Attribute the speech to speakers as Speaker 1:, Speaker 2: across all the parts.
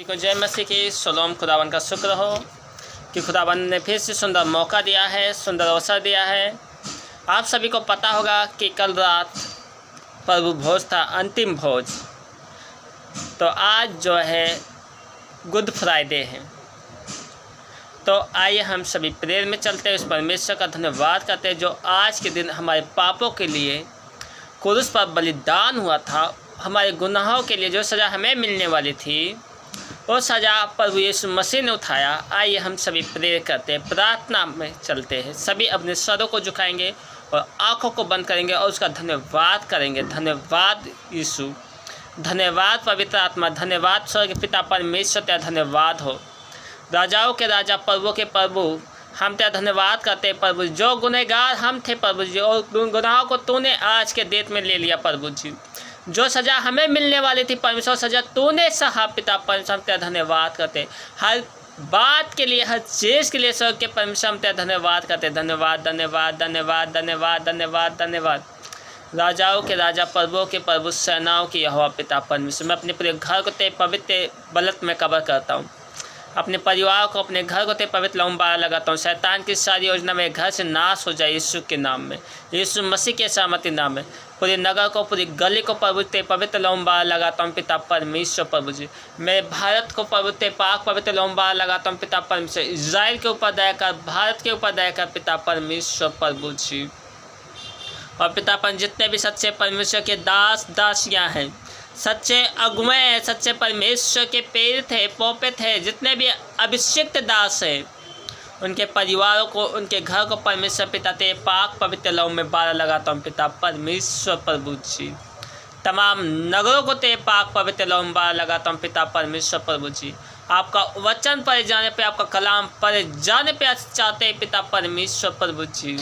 Speaker 1: को जय मसीह की सलाम। खुदावन का शुक्र हो कि खुदावन ने फिर से सुंदर मौका दिया है, सुंदर अवसर दिया है। आप सभी को पता होगा कि कल रात प्रभु भोज था, अंतिम भोज। तो आज जो है गुड फ्राइडे है। तो आइए हम सभी प्रेयर में चलते हैं, उस परमेश्वर का धन्यवाद करते हैं जो आज के दिन हमारे पापों के लिए क्रूस पर बलिदान हुआ था। हमारे गुनाहों के लिए जो सज़ा हमें मिलने वाली थी वो सज़ा प्रभु यीशु मसीह ने उठाया। आइए हम सभी प्रेयर करते हैं, प्रार्थना में चलते हैं। सभी अपने सरों को झुकाएंगे और आँखों को बंद करेंगे और उसका धन्यवाद करेंगे। धन्यवाद यीशु, धन्यवाद पवित्र आत्मा, धन्यवाद स्वर्ग पिता परमेश्वर, तेरा धन्यवाद हो। राजाओं के राजा, प्रभु के प्रभु, हम तेरा धन्यवाद करते हैं प्रभु। जो गुनहगार हम थे प्रभु जी, और गुनाहों को तूने आज के डेट में ले लिया प्रभु जी। जो सज़ा हमें मिलने वाली थी परमेश्वर, सज़ा तूने सहा पिता परमेश्वर, हम तेरा धन्यवाद करते। हर बात के लिए, हर चीज़ के लिए स्वर्ग के परमेश्वर हम तेरा धन्यवाद करते। धन्यवाद धन्यवाद धन्यवाद धन्यवाद धन्यवाद धन्यवाद। राजाओं के राजा, प्रभुओं के प्रभु, सेनाओं की यहोवा पिता परमेश्वर, मैं अपने पूरे घर को तेरे पवित्र बलत में कवर करता हूँ। अपने परिवार को, अपने घर को तेरे पवित्र लहू में बाहर लगाता हूँ। शैतान की सारी योजना मेरे घर से नाश हो जाए यीशु के नाम में, यीशु मसीह के सामर्थ्य नाम में। पूरे नगर को, पूरी गली को प्रभु तेरे पवित्र लहू में बाहर लगाता हूँ पिता परमेश्वर प्रभु जी। मेरे भारत को प्रभु तेरे पाक पवित्र लहू में बाहर लगाता हूँ पिता परमेश्वर। इज़राइल के ऊपर दया कर, भारत के ऊपर दया कर पिता परमेश्वर प्रभु जी। और पिता पर जितने भी सच्चे परमेश्वर के दास दासियाँ हैं, सच्चे अगुए हैं, सच्चे परमेश्वर के प्रेरित है, पोपित है, जितने भी अभिषिक्त दास हैं, उनके परिवारों को, उनके घर को परमेश्वर पिता तेरे पाक पवित्र लहू में बारह लगाता हूँ पिता परमेश्वर प्रभु जी। तमाम नगरों को तेरे पाक पवित्र लहू में बारह लगाता हूँ पिता परमेश्वर प्रभु जी। आपका वचन पढ़े जाने पे, आपका कलाम पढ़े जाने पे चाहते हैं पिता परमेश्वर प्रभु जी।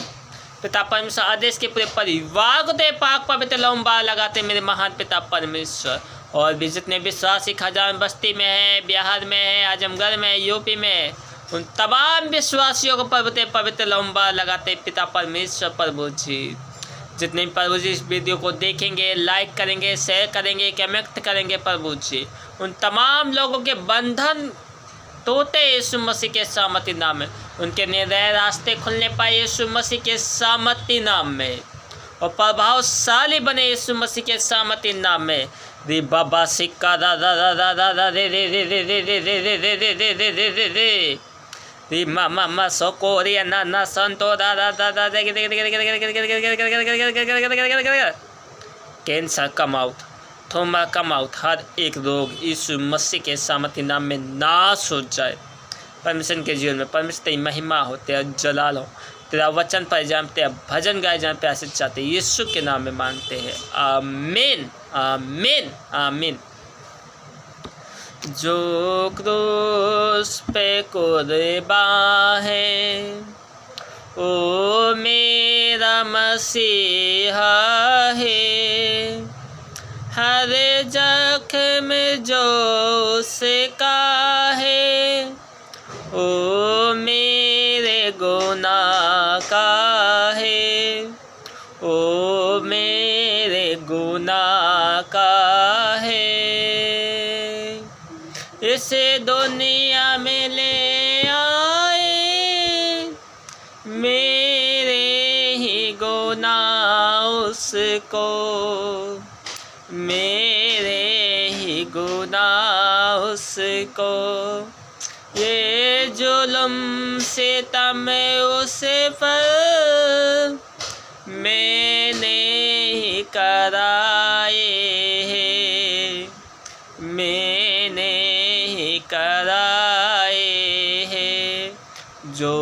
Speaker 1: पिता परमेश्वर आदेश के पूरे परिवार को तेरे पाक पवित्र लहू में बारह लगाते मेरे महान पिता परमेश्वर। और भी जितने विश्वासी खजान बस्ती में हैं, बिहार में हैं, आजमगढ़ में, यूपी में, उन तमाम विश्वासियों को प्रभु तेरे पवित्र लहू में बारह लगाते पिता परमेश्वर प्रभु जी। जितने भी प्रभु जी इस वीडियो को देखेंगे, लाइक करेंगे, शेयर करेंगे, कमेंट करेंगे प्रभु जी, उन तमाम लोगों के बंधन टूटे यीशु मसीह के सामर्थ्य नाम में। उनके निर्दय रास्ते खुलने पाए यीशु मसीह के सामर्थ्य नाम में। और प्रभावशाली बने यीशु मसीह के सामर्थ्य नाम में। रे बाबा सिक्का दा दा दा दा दा दा रे रे रे रे रे रे रे रे रे रे रे रे रे रे रे रे मा मा मा सोकोरिया ना ना संतो दा दा दा दा दे दे दे। कैंसर कम आउट, थोमा कम आउट, हर एक रोग यीशु मसीह के सामर्थ्य नाम में नाश हो जाए। परमेश्वर के जीवन में परमेश्वर तेरी महिमा हो, तेरा जलाल हो, तेरा वचन पर जान, तेरा भजन गाए जान पे आशीष चाहते यीशु के नाम में मांगते हैं, आमीन आमीन आमीन। जो क्रूस पे कुर्बान है ओ मेरा मसीहा है। हर जख्म जो उसका है ओ मेरे गुनाह का है, ओ मेरे गुनाह का है। इसे दुनिया में ले आए मेरे ही गुनाह उसको, मेरे ही गुनाह उसको। ये जुल्म सितम उसे पर मैंने ही कराए हैं, मैंने ही कराए हैं। जो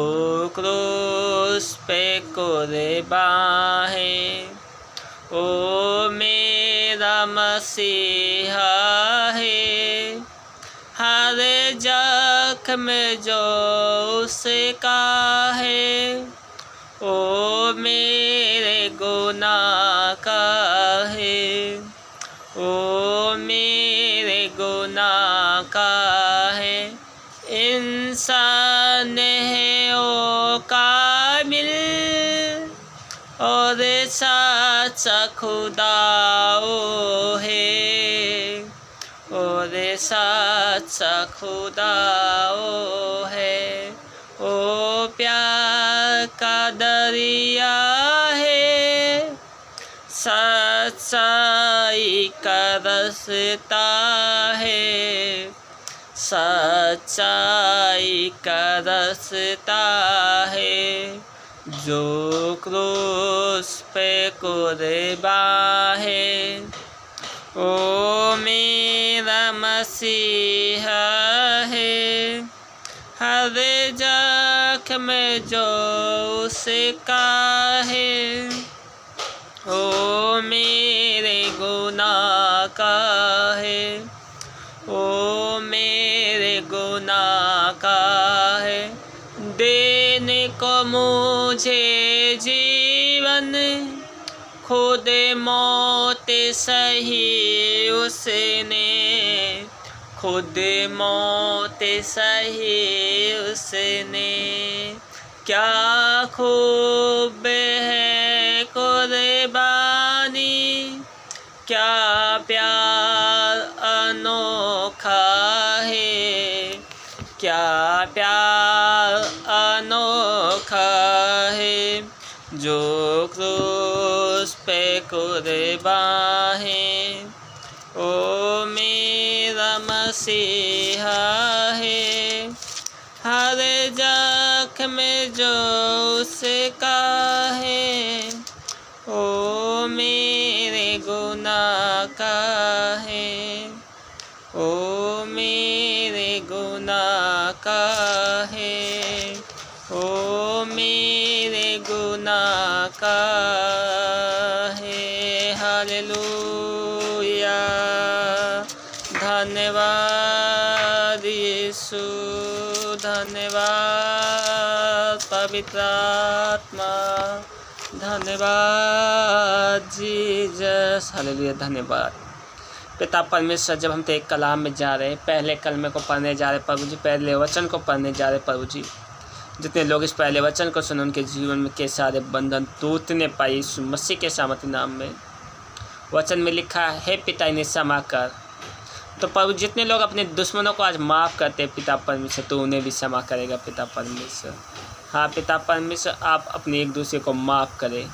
Speaker 1: क्रूस पे कुर्बान है ओ मेरा मसीहा है। हर जख्म जो उसका है ओ मेरे गुनाह का है, ओ मेरे गुनाह का है। इंसान है ओ कामिल और सच्चा खुदा ओ है, और सच्चा सा खुदा ओ है, ओ प्यार का दरिया है, सच्चाई का रास्ता है, सच्चाई का रास्ता है, जो क्रूस पे कुर्बान है। ओ मेरा मसीहा है, हर जख्म में जो उसका है, ओ मेरे गुनाह का है, ओ मेरे गुनाह का है। देने को मुझे जीवन, खुद मौत सही उसने, खुद मौत सही उसने। क्या खूब है कुर्बानी, क्या प्यार अनोखा है, क्या प्यार अनोखा है, जो क्रूस पे कुर्बान है। ओ मेरा मसीहा है, हर जख्म में जो उसका है, ओ मेरे गुनाह का है, ओ मेरे गुनाह का है, ओ मेरे गुनाह का है। हालेलुया, धन्यवाद यीशु, धन्यवाद पवित्र आत्मा, धन्यवाद जीसस। हालेलुया, धन्यवाद पिता परमेश्वर। जब हम तेरे कलाम में जा रहे, पहले कलमे को पढ़ने जा रहे प्रभु जी, पहले वचन को पढ़ने जा रहे प्रभु जी, जितने लोग इस पहले वचन को सुने उनके जीवन में के सारे बंधन टूटने पाए यीशु मसीह के सामर्थ्य नाम में। वचन में लिखा है पिता इन्हें क्षमा कर। तो प्रभु जितने लोग अपने दुश्मनों को आज माफ़ करते पिता परमेश्वर, तो उन्हें भी क्षमा करेगा पिता परमेश्वर। हाँ पिता परमेश्वर, आप अपने एक दूसरे को माफ़ करें,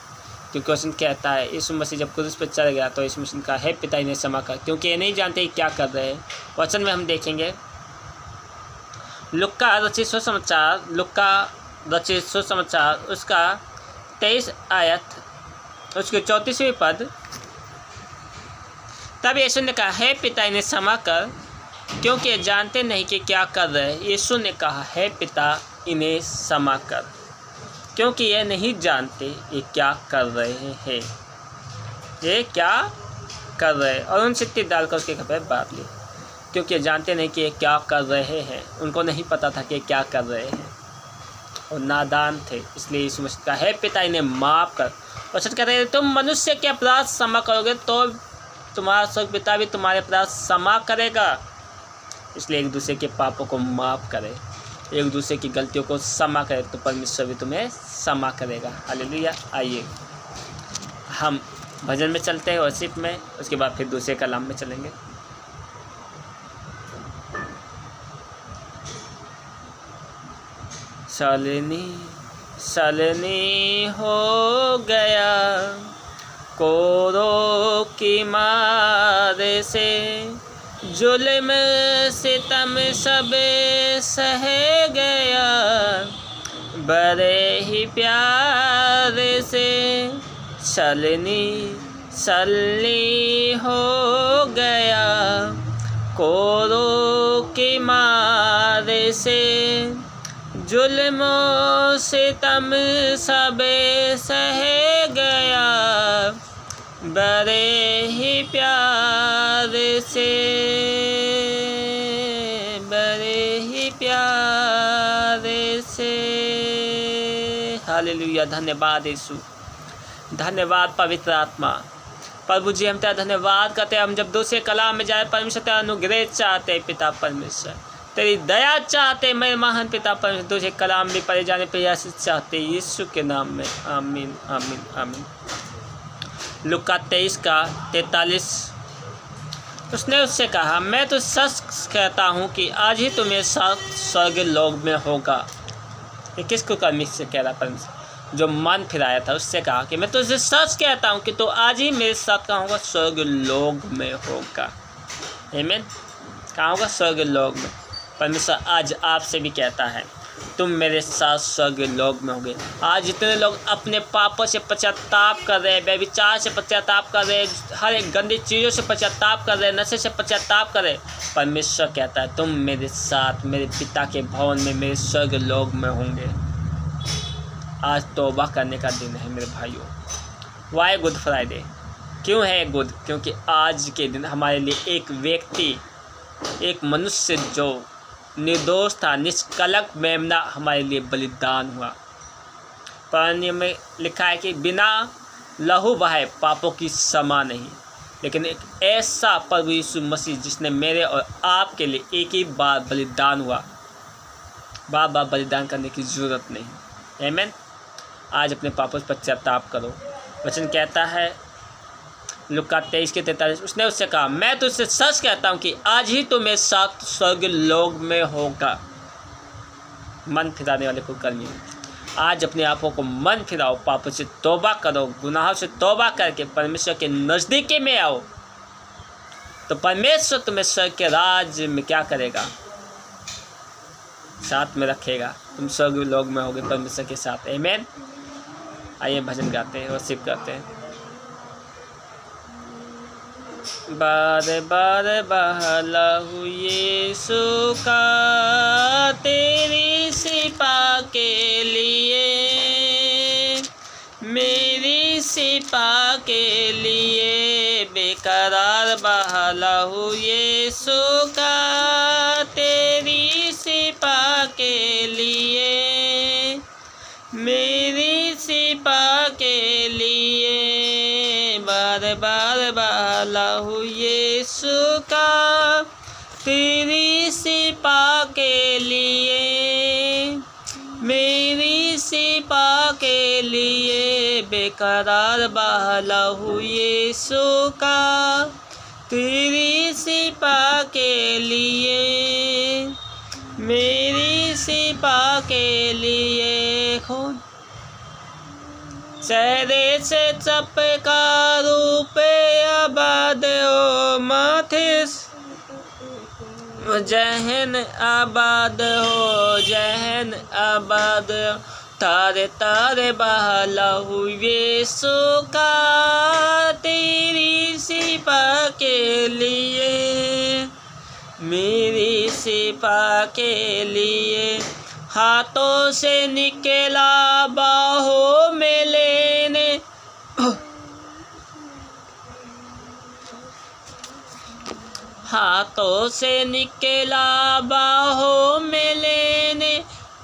Speaker 1: क्योंकि वचन कहता है यीशु मसीह जब क्रूस पर चढ़ गया तो यीशु मसीह का है पिता इन्हें क्षमा कर, क्योंकि ये नहीं जानते क्या कर रहे हैं। वचन में हम देखेंगे लुक्का रचित सुसमाचार उसका 23 आयत उसके 34वें पद। तब यीशु ने कहा है पिता इन्हें क्षमा कर, क्योंकि ये जानते नहीं कि क्या कर रहे हैं। यीशु ने कहा है पिता इन्हें क्षमा कर, क्योंकि ये नहीं जानते ये क्या कर रहे हैं, ये क्या कर रहे हैं। और उन सिट्टी डालकर उसके कपड़े बांध लिए, क्योंकि ये जानते नहीं कि ये क्या कर रहे हैं। उनको नहीं पता था कि ये क्या कर रहे हैं और नादान थे, इसलिए यीशु मसीह का है पिता इन्हें माफ़ कर। और सच कहते हैं तुम मनुष्य के अपराध क्षमा करोगे तो तुम्हारा स्वर्ग पिता भी तुम्हारे अपराध क्षमा करेगा। इसलिए एक दूसरे के पापों को माफ़ करें, एक दूसरे की गलतियों को क्षमा करें, तो परमेश्वर भी तुम्हें क्षमा करेगा। हालेलुया। आइए हम भजन में चलते हैं, वर्शिप में, उसके बाद फिर दूसरे कलाम में चलेंगे। सलनी हो गया कोरों की मार से, जुल्म सितम सब सह गया बड़े ही प्यार से। सलनी हो गया कोरों की मार से, जुल्म सितम सब सह गया बड़े ही प्यार से, बड़े ही प्यार से। हालेलुया। धन्यवाद यीशु, धन्यवाद पवित्र आत्मा। प्रभु जी हम तेरा धन्यवाद करते हैं। हम जब दूसरे कलाम में जाए परमेश्वर तेरा अनुग्रह चाहते पिता परमेश्वर, तेरी दया चाहते मेरे महान पिता परमेश्वर, तुझे कलाम भी पढ़े जाने प्रयास चाहते यीशु के नाम में। आमीन आमीन आमीन। लुका 23 का 43 उसने उससे कहा, मैं तो सच कहता हूँ कि आज ही तुम्हें साथ स्वर्ग लोक में होगा। ये किसको कर्मी से कह रहा? परमेश्वर जो मन फिराया था उससे कहा कि मैं तुझसे सच कहता हूँ कि तो आज ही मेरे साथ कहाँ होगा? स्वर्ग लोक में होगा। आमीन। कहाँ होगा? स्वर्ग लोक में। परमेश्वर आज आपसे भी कहता है, तुम मेरे साथ स्वर्ग लोक में होगे। आज जितने लोग अपने पापों से पश्चाताप कर रहे हैं, व्यभिचार से पश्चाताप कर रहे हैं, हर एक गंदी चीज़ों से पश्चाताप कर रहे हैं, नशे से पश्चाताप कर रहे हैं, परमेश्वर कहता है तुम मेरे साथ मेरे पिता के भवन में, मेरे स्वर्ग लोक में होंगे। आज तौबा करने का दिन है मेरे भाइयों। वाई गुड फ्राइडे क्यों है गुड? क्योंकि आज के दिन हमारे लिए एक व्यक्ति, एक मनुष्य जो निर्दोष था, निष्कलंक मेमना हमारे लिए बलिदान हुआ। पुराने में लिखा है कि बिना लहू बहाए पापों की क्षमा नहीं, लेकिन एक ऐसा प्रभु यीशु मसीह जिसने मेरे और आपके लिए एक ही बार बलिदान हुआ, बार बार बलिदान करने की ज़रूरत नहीं। आमीन। आज अपने पापों से पश्चाताप करो। वचन कहता है लुका 23:43, उसने उससे कहा, मैं तुझसे सच कहता हूँ कि आज ही तो मेरे साथ स्वर्ग लोक में होगा। मन फिराने वाले को कर्मी, आज अपने आपों को मन फिराओ, पापों से तौबा करो, गुनाहों से तौबा करके परमेश्वर के नज़दीकी में आओ, तो परमेश्वर तुम्हें स्वर्ग के राज्य में क्या करेगा? साथ में रखेगा। तुम स्वर्ग लोक में होगे परमेश्वर के साथ। आमीन। आइए भजन गाते हैं, वर्शिप करते हैं। बार बार बहलाहू यीशु का तेरी सिपा के लिए, मेरी सिपा के लिए बेकरार बहलाहू यीशु का तेरी सिपा के लिए, मेरी सिपा के लिए बार बार बहलाहू यीशु का तेरी सिपा के लिए, मेरी सिपा के लिए बेकरार बहलाहू यीशु का तेरी सिपा के लिए, मेरी सिपा के लिए। खून चेहरे से चपका रूप आबाद हो, माथे जहन आबाद हो, जहन आबाद हो, तारे तारे बहलाहू यीशु का तेरी सिपा के लिए, मेरी सिपा के लिए। हाथों से निकला बाहों में लेने, हाथों से निकला बाहों में लेने,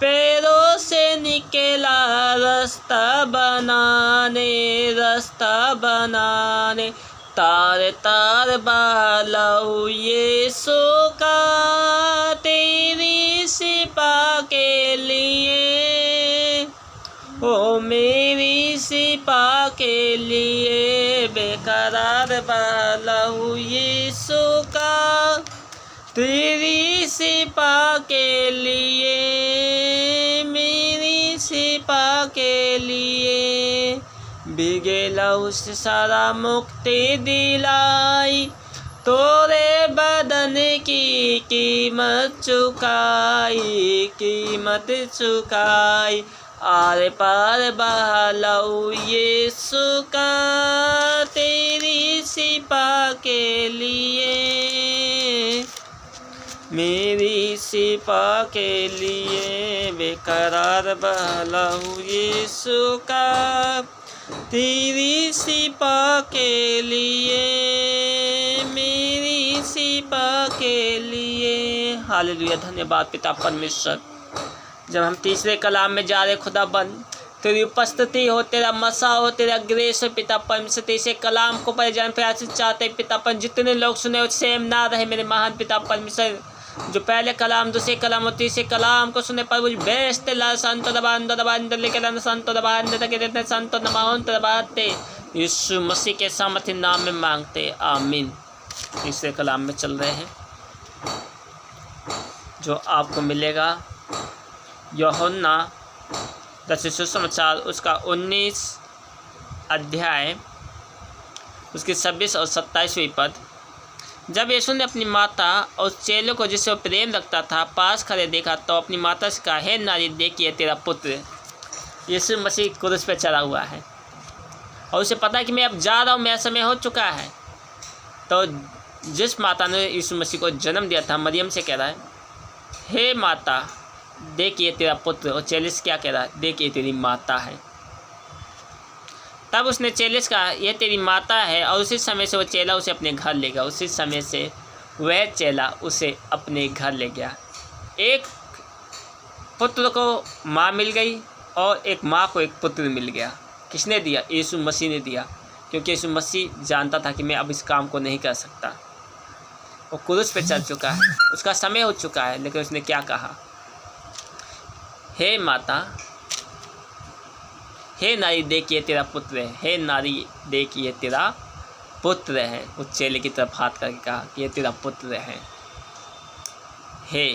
Speaker 1: पैरों से निकला रास्ता बनाने, रास्ता बनाने, तार तार बहलाहू यीशु का तेरी सिपा के लिए, ओ मेरी सिपा के लिए बेकरार बहलाहू यीशु का तेरी सिपा के लिए, मेरी सिपा के लिए। भीगे लहू से सारा मुक्ति दिलाई, तोरे बदन की कीमत चुकाई, कीमत चुकाई। आर पार बहलाहू यीशु का तेरी सिपा के लिए, मेरी सिपा के लिए बेकरार बहलाहू यीशु का तेरी सिपा के लिए, मेरी सिपा के लिए। हालेलुया। धन्यवाद पिता परमेश्वर। जब हम तीसरे कलाम में जा रहे खुदाबंद, तेरी उपस्थिति हो, तेरा मसा हो, तेरा ग्रेस हो पिता परमेश्वर। तीसरे कलाम को पढ़े जाने प्रयास चाहते पिता पर जितने लोग सुने सेम ना रहे मेरे महान पिता परमेश्वर। जो पहले कलाम, दूसरे कलाम और तीसरे कलाम को सुने पर बेस्ट ला संतो दबांदो दबांदो लेकर संतो दबांदो तक देते संतो नमाउन दबाते यीशु मसीह के सामर्थ्य नाम में मांगते, आमीन। तीसरे कलाम में चल रहे हैं, जो आपको मिलेगा यूहन्ना रचित सुसमाचार उसका 19 अध्याय उसके 26 और 27वें पद। जब यीशु ने अपनी माता और चेलों को जिससे वो प्रेम रखता था पास खड़े देखा तो अपनी माता से कहा, हे नारी, देखिए तेरा पुत्र। यीशु मसीह क्रूस पे चढ़ा हुआ है और उसे पता है कि मैं अब जा रहा हूँ, मेरा समय हो चुका है। तो जिस माता ने यीशु मसीह को जन्म दिया था, मरियम से कह रहा है, हे माता, देखिए तेरा पुत्र। और चेले से क्या कह रहा है, देखिए तेरी माता है। तब उसने चेले से कहा, यह तेरी माता है। और उसी समय से वो चेला उसे अपने घर ले गया। उसी समय से वह चेला उसे अपने घर ले गया। एक पुत्र को माँ मिल गई और एक माँ को एक पुत्र मिल गया। किसने दिया? यीशु मसीह ने दिया, क्योंकि यीशु मसीह जानता था कि मैं अब इस काम को नहीं कर सकता। वो क्रूस पे चल चुका है, उसका समय हो चुका है, लेकिन उसने क्या कहा, हे माता, हे नारी, देखिए तेरा पुत्र है। हे नारी, देखिए तेरा पुत्र है। उस चेले की तरफ हाथ करके कहा कि ये तेरा पुत्र है। हे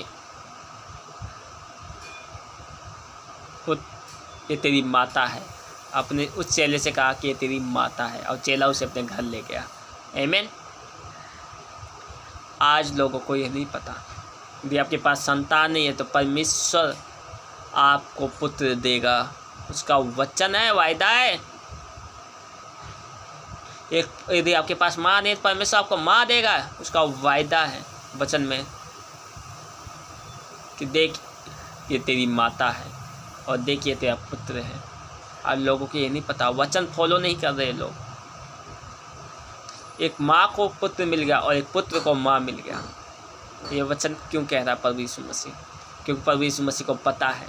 Speaker 1: ये तेरी माता है। अपने उस चेले से कहा कि ये तेरी माता है, और चेला उसे अपने घर ले गया। आमीन। आज लोगों को यह नहीं पता, यदि आपके पास संतान नहीं है तो परमेश्वर आपको पुत्र देगा। उसका वचन है, वायदा है। एक यदि आपके पास माँ नहीं तो परमेश्वर आपको माँ देगा। उसका वायदा है वचन में कि देख ये तेरी माता है और देख ये तेरा पुत्र है। आज लोगों को ये नहीं पता, वचन फॉलो नहीं कर रहे लोग। एक माँ को पुत्र मिल गया और एक पुत्र को माँ मिल गया। ये वचन क्यों कह रहा है प्रभु यीशु मसीह? क्योंकि प्रभु यीशु मसीह को पता है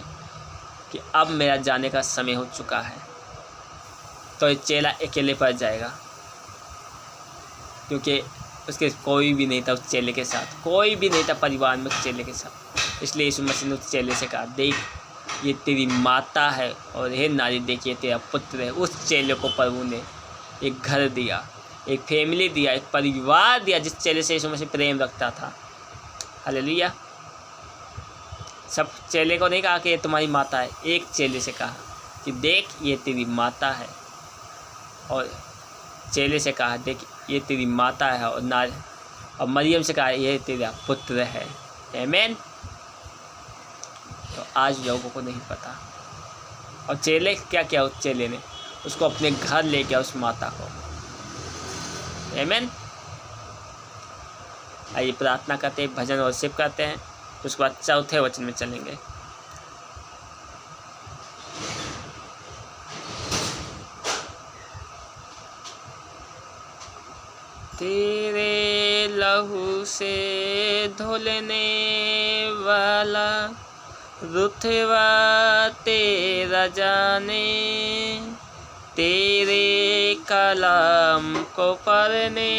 Speaker 1: कि अब मेरा जाने का समय हो चुका है। तो ये चेला अकेले पड़ जाएगा, क्योंकि उसके कोई भी नहीं था उस चेले के साथ, कोई भी नहीं था परिवार में उस चेले के साथ। इसलिए यीशु मसीह ने उस चेले से कहा, देख ये तेरी माता है, और हे नारी, देखिए तेरा पुत्र है। उस चेले को प्रभु ने एक घर दिया, एक फैमिली दिया, एक परिवार दिया, जिस चेले से यीशु मसीह प्रेम रखता था। हालेलुया। सब चेले को नहीं कहा कि ये तुम्हारी माता है, एक चेले से कहा कि देख ये तेरी माता है, और चेले से कहा देख ये तेरी माता है, और मरियम से कहा ये तेरा पुत्र है। आमीन। तो आज लोगों को नहीं पता। और चेले क्या किया? उस चेले ने उसको अपने घर ले गया, उस माता को। आमीन। आइए प्रार्थना करते हैं, भजन और वर्शिप करते हैं, उसके बाद चौथे वचन में चलेंगे। तेरे लहू से धुलने वाला रुतबा तेरा जाने, तेरे कलाम को पढ़ने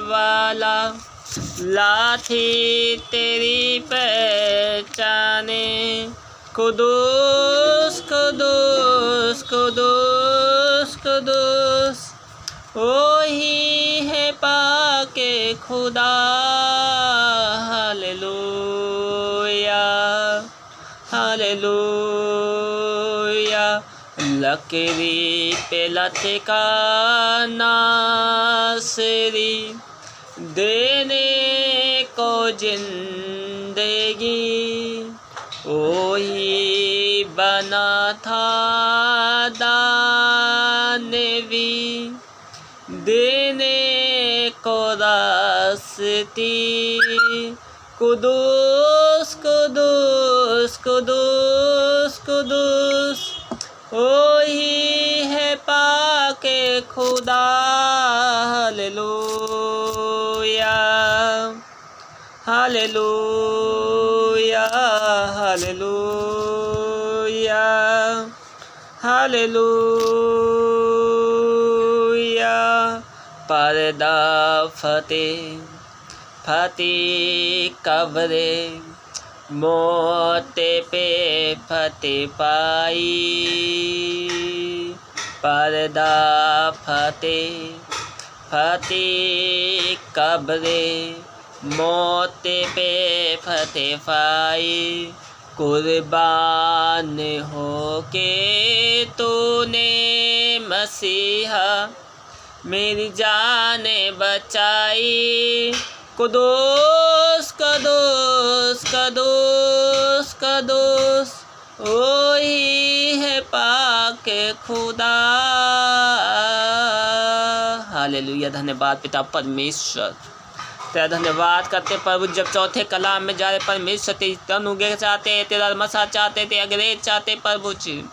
Speaker 1: वाला लाठी तेरी पहचाने। कुदूस कुदूस कुदूस कुदूस वही है पाके खुदा। Hallelujah hallelujah. लकड़ी पे लटका नासरी, देने को जिंदगी वही बना था दानवी, देने को रास्ती। कुदूस कुदूस कुदूस कुदूस वही है पाके खुदा। Hallelujah hallelujah hallelujah hallelujah. पर्दा फतेह फतेह कब्रे, मौत पे फतेह पाई। पर्दा फतेह फतेह कब्रे मौत पे फतेह पाई, कुर्बान हो के तूने मसीहा मेरी जान बचाई। कुदूस कुदूस कुदूस कुदूस वही है पाक खुदा। हालेलुया, धन्यवाद पिता परमेश्वर, तेरा धन्यवाद करते प्रभु। जब चौथे कलाम में जा रहे परमेश्वर तेरी तनुगे चाहते, तेरा मसा चाहते थे, अंग्रेज चाहते प्रभु जी।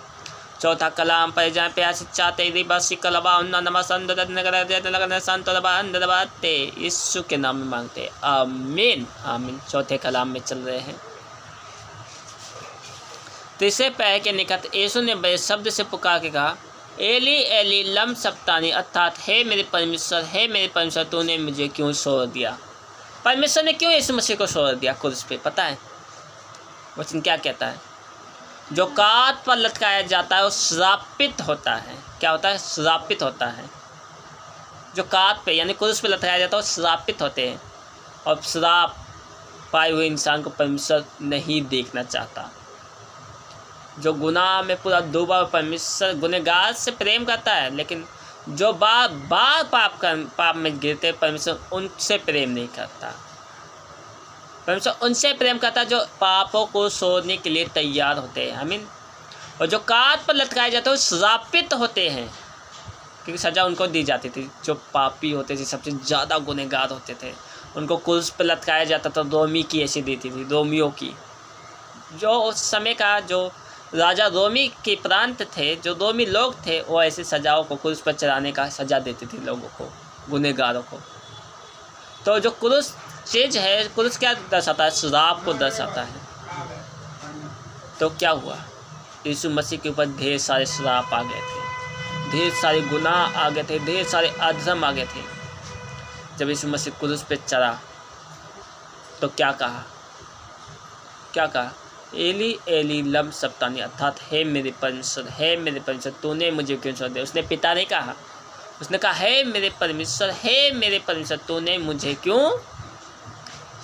Speaker 1: चौथा कलाम पर जाए प्यास चाहते रिबासी कलबा संतबाते यीशु के नाम में मांगते, आमीन आमीन। चौथे कलाम में चल रहे हैं। तीसरे पैर के निकट यीशु ने बड़े शब्द से पुकार के कहा, एली एली लम सबतानी, अर्थात हे मेरे परमेश्वर तूने मुझे क्यों छोड़ दिया। परमेश्वर ने क्यों यीशु मसीह को छोड़ दिया क्रूस पे, पता है वचन क्या कहता है? जो काट पर लटकाया जाता है वो श्रापित होता है। क्या होता है? श्रापित होता है। जो काट पे यानी क्रूस पे लटकाया जाता है वो श्रापित होते हैं, और श्राप पाए हुए इंसान को परमेश्वर नहीं देखना चाहता। जो गुनाह में पूरा डूबा परमेश्वर गुनहगार से प्रेम करता है, लेकिन जो बार बार पाप में गिरते परमेश्वर उनसे प्रेम नहीं करता। परमेश्वर उनसे प्रेम करता जो पापों को छोड़ने के लिए तैयार होते हैं, आमीन। और जो काट पर लटकाए जाते हैं वो श्रापित होते हैं, क्योंकि सज़ा उनको दी जाती थी। जो पापी होते थे, सबसे ज़्यादा गुनहगार होते थे, उनको क्रूस पर लटकाया जाता था। रोमी की ऐसी दी थी, रोमियों की, जो उस समय का जो राजा रोमी के प्रांत थे, जो रोमी लोग थे, वो ऐसी सजाओं को क्रूस पर चढ़ाने का सजा देती थी लोगों को, गुनहगारों को। तो जो क्रूस चीज है, क्रूस क्या दर्शाता है? श्राप को दर्शाता है। तो क्या हुआ? यीशु मसीह के ऊपर ढेर सारे श्राप आ गए थे, ढेर सारे गुनाह आ गए थे, ढेर सारे अधर्म आ गए थे। जब यीशु मसीह क्रूस पे चढ़ा तो क्या कहा? क्या कहा? एली एली लम सबतानी, अर्थात हे मेरे परमेश्वर तूने मुझे क्यों छोड़ दिया। उसने पिता नहीं कहा, उसने कहा हे मेरे परमेश्वर तूने मुझे क्यों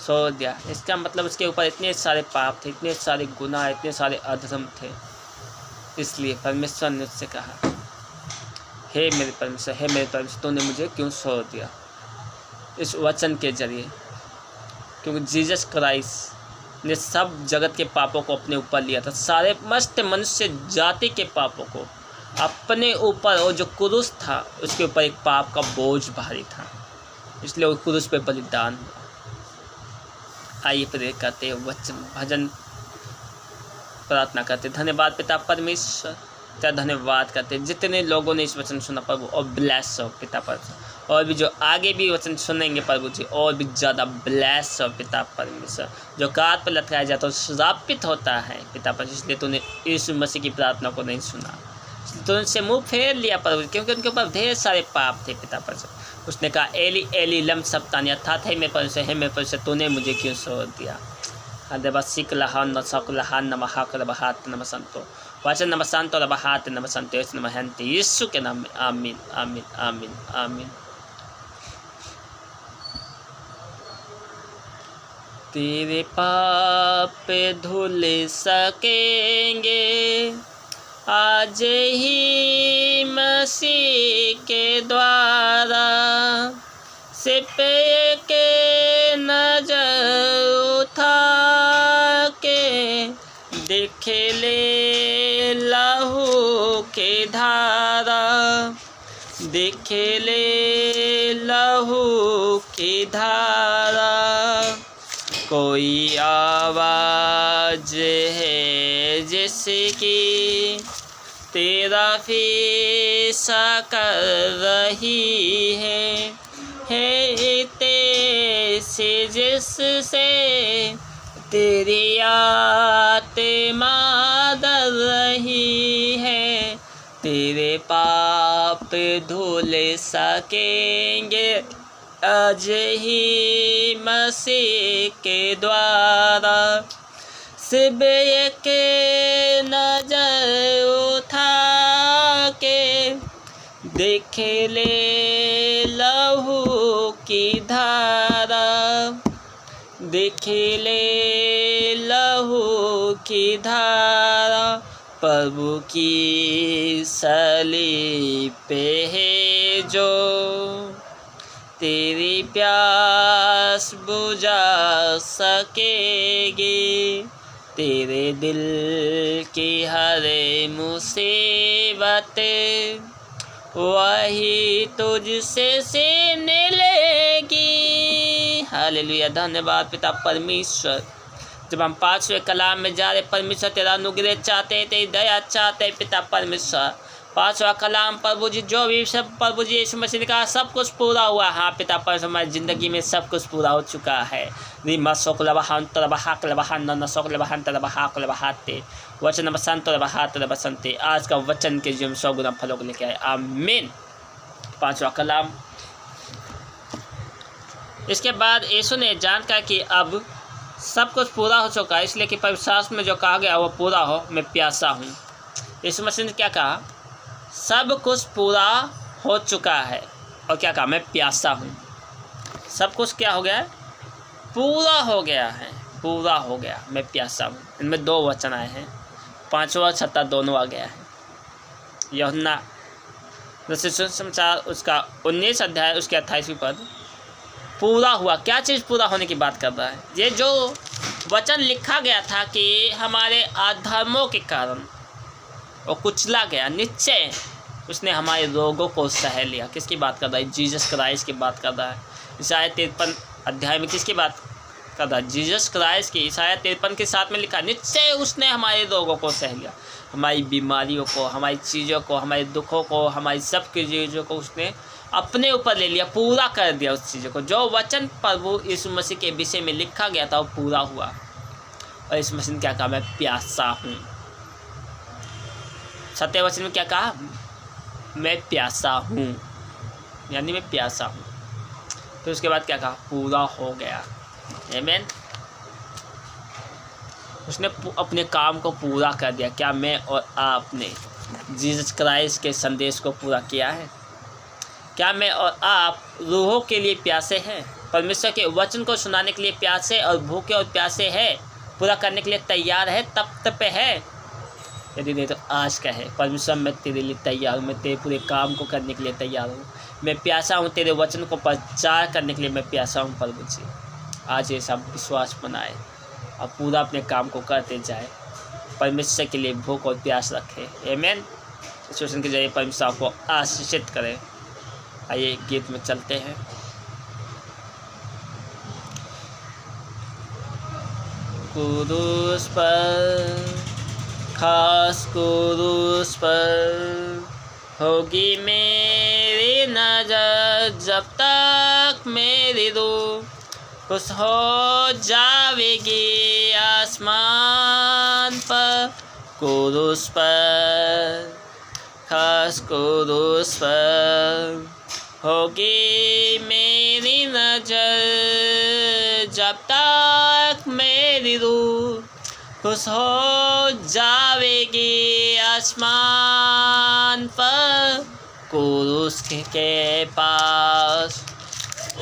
Speaker 1: छोड़ दिया। इसका मतलब उसके ऊपर इतने सारे पाप थे, इतने सारे गुनाह, इतने सारे अधर्म थे, इसलिए परमेश्वर ने उससे कहा हे मेरे परमेश्वर तूने मुझे क्यों छोड़ दिया। इस वचन के जरिए, क्योंकि जीसस क्राइस्ट ने सब जगत के पापों को अपने ऊपर लिया था, सारे मस्त मनुष्य जाति के पापों को अपने ऊपर, और जो क्रूस था उसके ऊपर एक पाप का बोझ भारी था, इसलिए वो क्रूस पे बलिदान हुआ। आइए प्रे करते वचन भजन प्रार्थना करते। धन्यवाद पिता परमेश्वर, तेरा धन्यवाद करते जितने लोगों ने इस वचन सुना प्रभु, और ब्लेस हो पिता परमेश्वर, और भी जो आगे भी वचन सुनेंगे प्रभु जी, और भी ज़्यादा ब्लेस हो पिता परमेश्वर। जो काट पर लटकाया जाता है श्रापित होता है पिता परमेश्वर, इसलिए तूने यीशु मसीह की प्रार्थना को नहीं सुना, तो उनसे मुँह फेर लिया प्रभु, क्योंकि उनके ऊपर ढेर सारे पाप थे पिता परमेश्वर। उसने कहा एली एली लम सबतानी, अर्थात हे मेरे परमेश्वर तूने मुझे क्यों छोड़ दिया। वचन नमसंतो रबहात नमसंतो नमहंते, यीशु के नाम में आमीन आमीन आमीन आमीन। तेरे पाप धुल सकेंगे आज ही मसीह के द्वारा, सिर्फ के नजर उठा के देख ले लहू के धारा, देख ले लहू की धारा। कोई आवाज है जिसकी तेरा फीसा कर रही है तेसे जिससे तेरी आत्मा डर रही है। तेरे पाप धुल सकेंगे आज ही मसीह के द्वारा, सिर्फ एक नजर उठा के देख ले लहू धारा, दिखिले लहू की धारा, प्रभु की सलीब पे है जो, तेरी प्यास बुझा सकेगी, तेरे दिल की हर मुसीबत वही तुझसे सीने लेगी। हालेलुया, धन्यवाद पिता परमेश्वर। जब हम पांचवें कलाम में जा रहे, परमेश्वर तेरा अनुग्रह चाहते, तेरी दया चाहते पिता परमेश्वर। पांचवा कलाम प्रभु जी, जो भी सब प्रभु जी यीशु मसीह ने कहा सब कुछ पूरा हुआ। हाँ पिता परमेश्वर, हमारी ज़िंदगी में सब कुछ पूरा हो चुका है। वचन बसंत बहात बसंते, आज का वचन के जीवन 100 गुना फलों को लेके आए। आमीन। पांचवा कलाम। इसके बाद यीशु ने जानकर कि अब सब कुछ पूरा हो चुका है, इसलिए कि पवित्र शास्त्र में जो कहा गया वो पूरा हो, मैं प्यासा हूँ। यीशु मसीह ने क्या कहा? सब कुछ पूरा हो चुका है, और क्या कहा? मैं प्यासा हूँ। सब कुछ क्या हो गया है? पूरा हो गया है, पूरा हो गया, मैं प्यासा हूँ। इनमें 2 वचन आए हैं, 5वां 6वां दोनों आ गया है। यूहन्ना रचित सुसमाचार उसका 19 अध्याय उसके 28वें पद, पूरा हुआ। क्या चीज़ पूरा होने की बात कर रहा है? ये जो वचन लिखा गया था कि हमारे अधर्मों के कारण वो कुचला गया, निश्चय उसने हमारे रोगों को सह लिया। किसकी बात कर रहा है? जीसस क्राइस्ट की बात कर रहा है। ईसाया 53 अध्याय में किसकी बात कर रहा है? जीसस क्राइस्ट की। ईसाया 53 के 7 में लिखा, निश्चय उसने हमारे रोगों को सह लिया, हमारी बीमारियों को, हमारी चीज़ों को, हमारे दुखों को, हमारी सब की चीज़ों को उसने अपने ऊपर ले लिया, पूरा कर दिया उस चीज़ों को। जो वचन प्रभु यीशु मसीह के विषय में लिखा गया था वो पूरा हुआ। और यीशु मसीह ने क्या कहा? मैं प्यासा हूँ। सत्य वचन में क्या कहा? मैं प्यासा हूँ, यानी मैं प्यासा हूँ। तो उसके बाद क्या कहा? पूरा हो गया। आमीन। उसने अपने काम को पूरा कर दिया। क्या मैं और आपने जीसस क्राइस्ट के संदेश को पूरा किया है? क्या मैं और आप रूहों के लिए प्यासे हैं? परमेश्वर के वचन को सुनाने के लिए प्यासे और भूखे और प्यासे हैं? पूरा करने के लिए तैयार है, तब पे है? यदि नहीं तो आज का है, परमेश्वर मैं तेरे लिए तैयार हूँ, मैं तेरे पूरे काम को करने के लिए तैयार हूँ, मैं प्यासा हूँ, तेरे वचन को प्रचार करने के लिए मैं प्यासा हूँ। प्रभु जी आज ये सब विश्वास बनाए और पूरा अपने काम को करते जाए, परमेश्वर के लिए भूख और प्यास रखे। आमीन। इस वचन के जरिए परमेश्वर आपको आशीषित करे। आइए गीत में चलते हैं। क्रूस पर, खास क्रूस पर होगी मेरी नजर, जब तक मेरी रूह खुश हो जाएगी आसमान पर। क्रूस पर, खास क्रूस पर होगी मेरी नजर, जब तक मेरी रूह खुश हो जाएगी आसमान पर। क्रूस के पास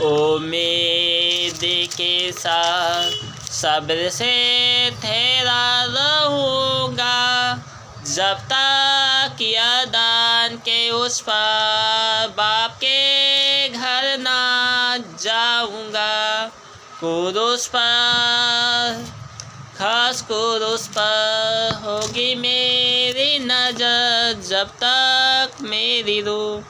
Speaker 1: उम्मीद के साथ सब्र से ठहरा रहूँगा, जब तक यरदन के उस पार बाप के घर ना जाऊँगा। क्रूस पर, खास क्रूस पर होगी मेरी नजर, जब तक मेरी रूह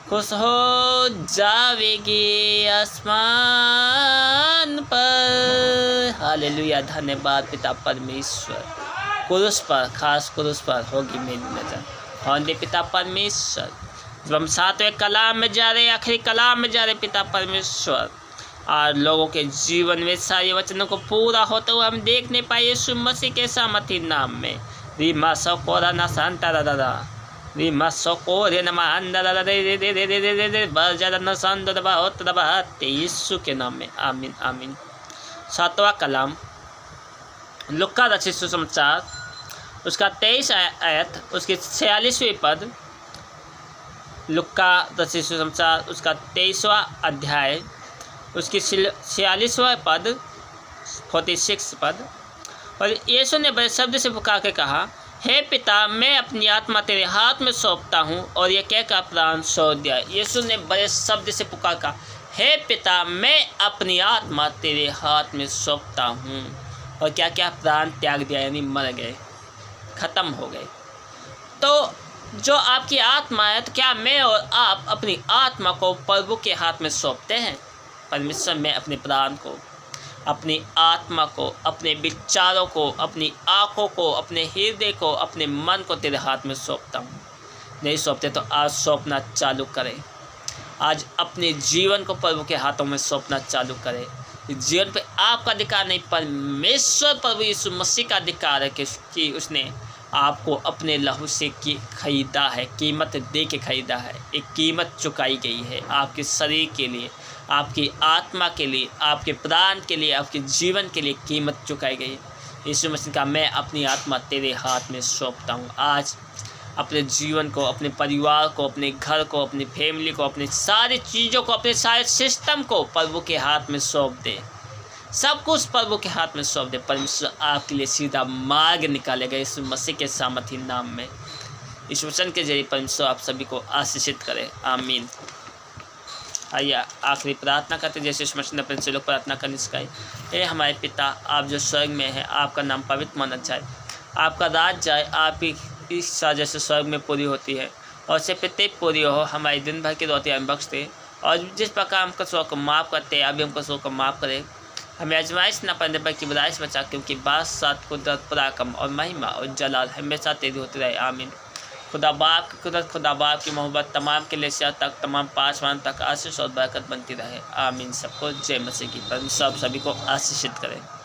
Speaker 1: खुश हो जाएगी आसमान पर। हालेलुया, धन्यवाद पिता परमेश्वर। क्रूस पर, खास क्रूस पर होगी मेरी नजर। हाँ दे पिता परमेश्वर। जब हम 7वें कलाम में जा रहे, आखिरी कलाम में जा रहे पिता परमेश्वर, और लोगों के जीवन में सारे वचनों को पूरा होते हुए हम देख नहीं पाए यीशु मसीह के सामर्थी नाम में। रीमा सकोरा ना सांता दादा, रीमा सकोरे नमा अंदर दे दे दे दे दे दे दे बजा ना संत दबा होत दबा यीशु के नाम में। आमीन आमीन। 7वां कलाम लुक्का रचित सुसमाचार उसका 23 आयत उसके 46वें पद। लुक्का रचित सुसमाचार उसका 23वां अध्याय उसकी 46वां पद 46 पद। और यीशु ने बड़े शब्द से पुकार के कहा, हे पिता, मैं अपनी आत्मा तेरे हाथ में सौंपता हूँ। और ये कहकर प्राण छोड़ दिया। यीशु ने बड़े शब्द से पुकार कहा, हे पिता, मैं अपनी आत्मा तेरे हाथ में सौंपता हूँ। और क्या क्या प्राण त्याग दिया, यानी मर गए, ख़त्म हो गए। तो जो आपकी आत्मा है, तो क्या मैं और आप अपनी आत्मा को प्रभु के हाथ में सौंपते हैं? परमेश्वर, मैं अपने प्राण को, अपनी आत्मा को, अपने विचारों को, अपनी आँखों को, अपने हृदय को, अपने मन को तेरे हाथ में सौंपता हूँ। नहीं सौंपते तो आज सौंपना चालू करें। आज अपने जीवन को प्रभु के हाथों में सौंपना चालू करें। जीवन पे आपका अधिकार नहीं, परमेश्वर प्रभु यीशु मसीह का अधिकार है कि उसने आपको अपने लहू से खरीदा है, कीमत दे के खरीदा है। एक कीमत चुकाई गई है आपके शरीर के लिए, आपकी आत्मा के लिए, आपके प्राण के लिए, आपके जीवन के लिए कीमत चुकाई गई है। यीशु मसीह का मैं अपनी आत्मा तेरे हाथ में सौंपता हूँ। आज अपने जीवन को, अपने परिवार को, अपने घर को, अपनी फैमिली को, अपनी सारी चीज़ों को, अपने सारे सिस्टम को प्रभु के हाथ में सौंप दे। सब कुछ प्रभु के हाथ में सौंप दे। परमेश्वर आपके लिए सीधा मार्ग निकालेगा यीशु मसीह के सामर्थी नाम में। इस वचन के जरिए परमेश्वर आप सभी को आशीषित करे। आमीन। आइए आखिरी प्रार्थना करते, जैसे इस मसीह ने अपने से लोग प्रार्थना करनी सिखाई। हे हमारे पिता, आप जो स्वर्ग में है, आपका नाम पवित्र माना जाए, आपका राज जाए, आपकी इच्छा जैसे स्वर्ग में पूरी होती है और से प्रत्येक पूरी हो। हमारी दिन भर की रोटी हमें बख्श दे, और जिस प्रकार हम कसूरों को माफ़ करते हैं, अभी हम कसूरों को माफ़ करें। हमें आजमाइश न पड़ने पर कि बुराई से बचा, क्योंकि बादशाह, कुदरत, पराक्रम और महिमा और जलाल हमेशा तेरी होती रहे। आमीन। खुदा बाप की कुदरत, खुदा बाप की मोहब्बत तमाम के लिए तक, तमाम पासवान तक आशीष और बरकत बनती रहे। आमीन। सबको जय मसीह की। परमेश्वर सभी को आशीषित करें।